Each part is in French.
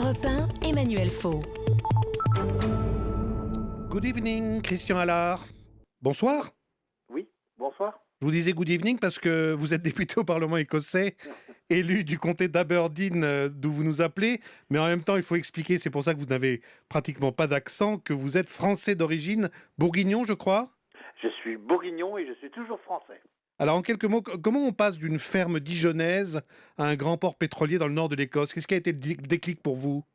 Europe 1, Emmanuel Faux. Good evening, Christian Allard. Bonsoir. Oui, bonsoir. Je vous disais good evening parce que vous êtes député au Parlement écossais, élu du comté d'Aberdeen, d'où vous nous appelez. Mais en même temps, il faut expliquer, c'est pour ça que vous n'avez pratiquement pas d'accent, que vous êtes français d'origine, bourguignon, je crois. Je suis bourguignon et je suis toujours français. Alors, en quelques mots, comment on passe d'une ferme dijonnaise à un grand port pétrolier dans le nord de l'Écosse? Qu'est-ce qui a été le déclic pour vous?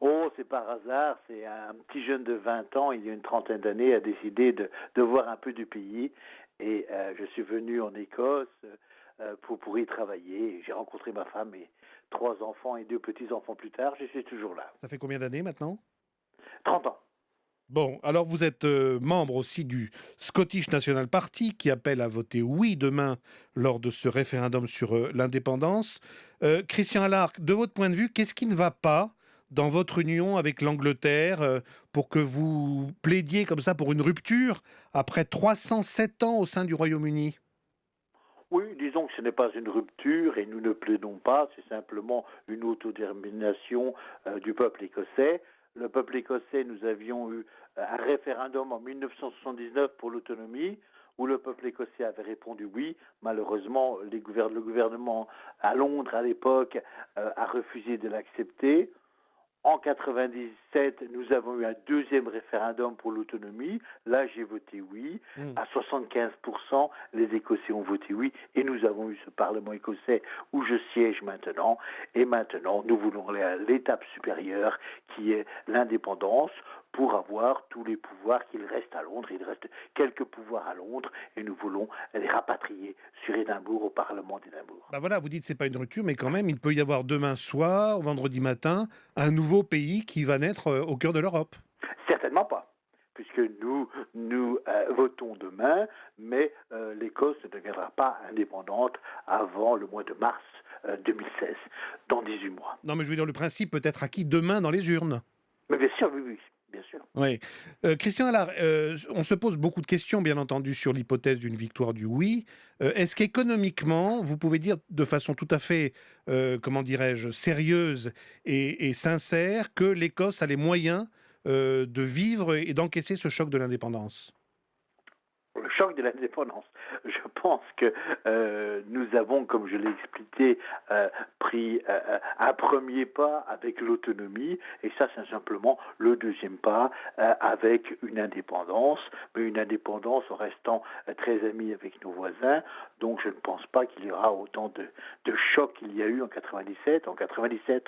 Oh, c'est par hasard, c'est un petit jeune de 20 ans, il y a une trentaine d'années, a décidé de voir un peu du pays. Et je suis venu en Écosse pour y travailler. J'ai rencontré ma femme et 3 enfants et 2 petits-enfants plus tard. Je suis toujours là. Ça fait combien d'années maintenant? 30 ans. Bon, alors vous êtes membre aussi du Scottish National Party qui appelle à voter oui demain lors de ce référendum sur l'indépendance. Christian Allard, de votre point de vue, qu'est-ce qui ne va pas dans votre union avec l'Angleterre pour que vous plaidiez comme ça pour une rupture après 307 ans au sein du Royaume-Uni? Oui, disons que ce n'est pas une rupture et nous ne plaidons pas, c'est simplement une autodétermination du peuple écossais. Le peuple écossais, nous avions eu un référendum en 1979 pour l'autonomie, où le peuple écossais avait répondu oui. Malheureusement, le gouvernement à Londres, à l'époque, a refusé de l'accepter. En 97, nous avons eu un deuxième référendum pour l'autonomie. Là, j'ai voté oui. À 75%, les Écossais ont voté oui. Et nous avons eu ce Parlement écossais où je siège maintenant. Et maintenant, nous voulons aller à l'étape supérieure qui est l'indépendance pour avoir tous les pouvoirs qu'il reste à Londres. Il reste quelques pouvoirs à Londres et nous voulons les rapatrier sur Édimbourg, au Parlement d'Édimbourg. Ben voilà, vous dites que ce n'est pas une rupture, mais quand même, il peut y avoir demain soir, vendredi matin, un nouveau pays qui va naître au cœur de l'Europe. Certainement pas, puisque nous votons demain, mais l'Écosse ne deviendra pas indépendante avant le mois de mars 2016, dans 18 mois. Non, mais je veux dire, le principe peut être acquis demain dans les urnes. Mais bien sûr, oui, bien sûr. Oui. Christian Allard, on se pose beaucoup de questions, bien entendu, sur l'hypothèse d'une victoire du oui. Est-ce qu'économiquement, vous pouvez dire de façon tout à fait, comment dirais-je, sérieuse et sincère que l'Écosse a les moyens de vivre et d'encaisser ce choc de l'indépendance? Le choc de l'indépendance. Je pense que nous avons, comme je l'ai expliqué, pris un premier pas avec l'autonomie, et ça c'est simplement le deuxième pas avec une indépendance, mais une indépendance en restant très amis avec nos voisins. Donc je ne pense pas qu'il y aura autant de chocs qu'il y a eu en 97. En 97,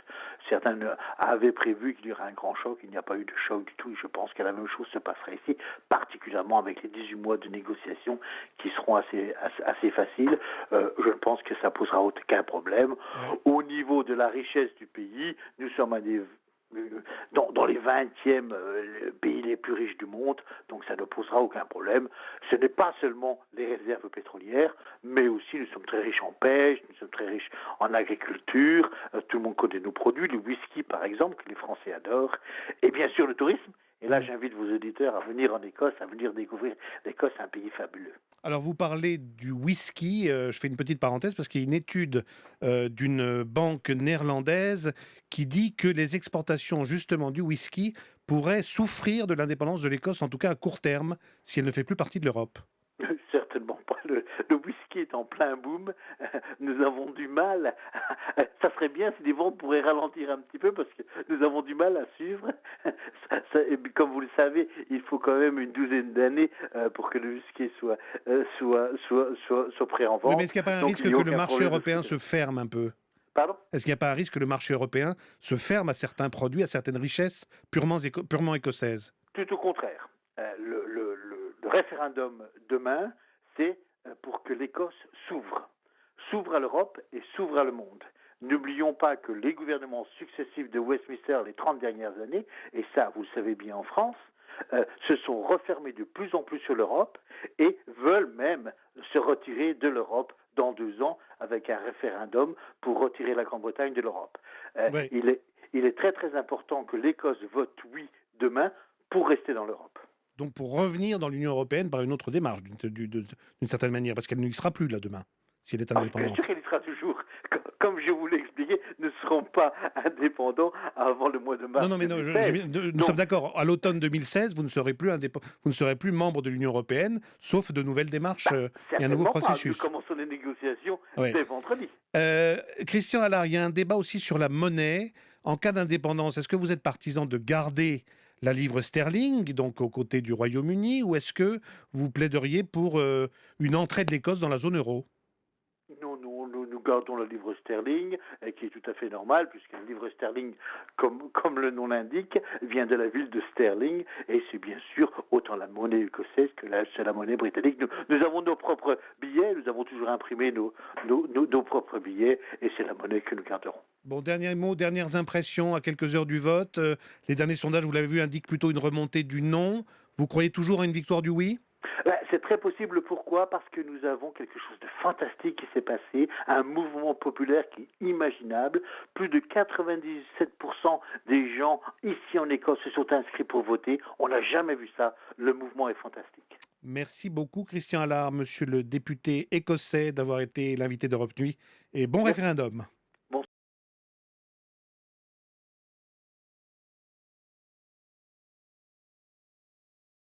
certains avaient prévu qu'il y aurait un grand choc. Il n'y a pas eu de choc du tout, et je pense que la même chose se passerait ici, particulièrement avec les 18 mois de négociations qui seront assez faciles. Je pense que ça posera aucun problème. Au niveau de la richesse du pays, nous sommes dans les 20e pays les plus riches du monde, donc ça ne posera aucun problème. Ce n'est pas seulement les réserves pétrolières, mais aussi nous sommes très riches en pêche, nous sommes très riches en agriculture, tout le monde connaît nos produits, le whisky par exemple, que les Français adorent, et bien sûr le tourisme. Et là, j'invite vos auditeurs à venir en Écosse, à venir découvrir l'Écosse, un pays fabuleux. Alors, vous parlez du whisky. Je fais une petite parenthèse parce qu'il y a une étude d'une banque néerlandaise qui dit que les exportations, justement, du whisky pourraient souffrir de l'indépendance de l'Écosse, en tout cas à court terme, si elle ne fait plus partie de l'Europe. Certainement pas. Le whisky est en plein boom. Nous avons du mal. Ça serait bien si les ventes pourraient ralentir un petit peu parce que nous avons du mal à suivre. Et comme vous le savez, il faut quand même une douzaine d'années pour que le whisky soit prêt en vente. Oui, mais est-ce qu'il n'y a pas un risque que le marché européen se ferme un peu? Pardon? Est-ce qu'il n'y a pas un risque que le marché européen se ferme à certains produits, à certaines richesses purement écossaises? Tout au contraire. Le référendum demain, c'est pour que l'Écosse s'ouvre à l'Europe et s'ouvre à le monde. N'oublions pas que les gouvernements successifs de Westminster les 30 dernières années, et ça vous le savez bien en France, se sont refermés de plus en plus sur l'Europe et veulent même se retirer de l'Europe dans 2 ans avec un référendum pour retirer la Grande-Bretagne de l'Europe. Oui. Il est très très important que l'Écosse vote oui demain pour rester dans l'Europe. Donc pour revenir dans l'Union européenne par une autre démarche, d'une certaine manière, parce qu'elle n'y sera plus là demain, si elle est indépendante. Bien sûr qu'elle y sera toujours. comme je vous l'ai expliqué, ne seront pas indépendants avant le mois de mars Non, non, mais non, 2016. nous Donc, sommes d'accord. À l'automne 2016, vous ne serez plus vous ne serez plus membre de l'Union européenne, sauf de nouvelles démarches et un nouveau certainement pas. Nous processus. commençons les négociations Oui. dès vendredi. Christian Allard, il y a un débat aussi sur la monnaie. En cas d'indépendance, est-ce que vous êtes partisan de garder la livre sterling, donc aux côtés du Royaume-Uni, ou est-ce que vous plaideriez pour une entrée de l'Écosse dans la zone euro? Non, nous gardons le livre sterling, qui est tout à fait normal, puisqu'un livre sterling, comme le nom l'indique, vient de la ville de Sterling, et c'est bien sûr autant la monnaie écossaise que c'est la monnaie britannique. Nous avons nos propres billets, nous avons toujours imprimé nos propres billets, et c'est la monnaie que nous garderons. Bon, dernier mot, dernières impressions à quelques heures du vote. Les derniers sondages, vous l'avez vu, indiquent plutôt une remontée du non. Vous croyez toujours à une victoire du oui? C'est très possible. Pourquoi? Parce que nous avons quelque chose de fantastique qui s'est passé, un mouvement populaire qui est inimaginable. Plus de 97% des gens ici en Écosse se sont inscrits pour voter. On n'a jamais vu ça. Le mouvement est fantastique. Merci beaucoup, Christian Allard, monsieur le député écossais, d'avoir été l'invité d'Europe Nuit. Et bon Merci. référendum.